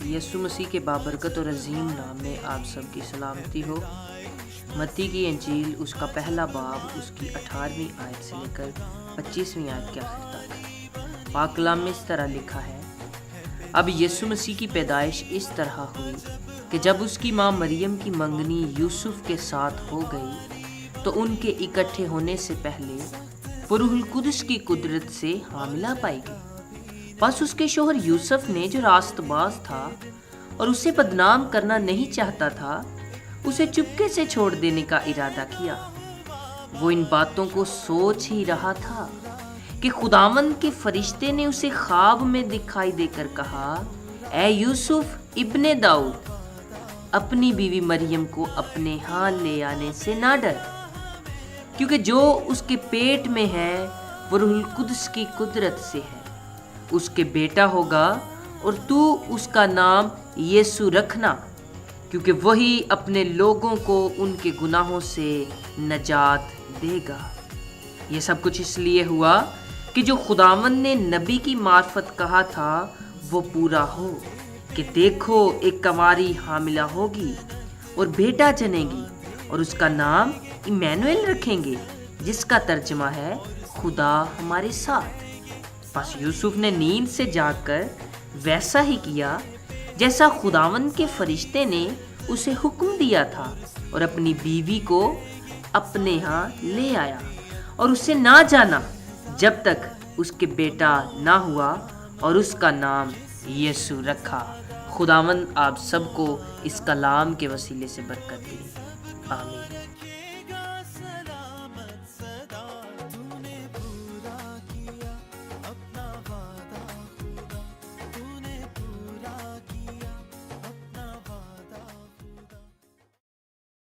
یسوع مسیح کے بابرکت اور عظیم نام میں آپ سب کی سلامتی ہو۔ متی کی انجیل اس کا پہلا باب اس کی 18ویں آیت سے لے کر 25ویں آیت کے آخر تک پاک کلام میں اس طرح لکھا ہے۔ اب یسوع مسیح کی پیدائش اس طرح ہوئی کہ جب اس کی ماں مریم کی منگنی یوسف کے ساتھ ہو گئی تو ان کے اکٹھے ہونے سے پہلے روح القدس کی قدرت سے حاملہ پائی گئی۔ بس اس کے شوہر یوسف نے جو راست باز تھا اور اسے بدنام کرنا نہیں چاہتا تھا، اسے چپکے سے چھوڑ دینے کا ارادہ کیا۔ وہ ان باتوں کو سوچ ہی رہا تھا کہ خداوند کے فرشتے نے اسے خواب میں دکھائی دے کر کہا، اے یوسف ابن داؤد، اپنی بیوی مریم کو اپنے ہاں لے آنے سے نہ ڈر، کیونکہ جو اس کے پیٹ میں ہے وہ روح القدس کی قدرت سے ہے۔ اس کے بیٹا ہوگا اور تو اس کا نام یسوع رکھنا، کیونکہ وہی اپنے لوگوں کو ان کے گناہوں سے نجات دے گا۔ یہ سب کچھ اس لیے ہوا کہ جو خداوند نے نبی کی معرفت کہا تھا وہ پورا ہو، کہ دیکھو ایک کنواری حاملہ ہوگی اور بیٹا جنے گی اور اس کا نام ایمانویل رکھیں گے، جس کا ترجمہ ہے خدا ہمارے ساتھ۔ بس یوسف نے نیند سے جاگ کر ویسا ہی کیا جیسا خداوند کے فرشتے نے اسے حکم دیا تھا، اور اپنی بیوی کو اپنے ہاں لے آیا اور اسے نہ جانا جب تک اس کے بیٹا نہ ہوا، اور اس کا نام یسوع رکھا۔ خداوند آپ سب کو اس کلام کے وسیلے سے برکت دے، آمین۔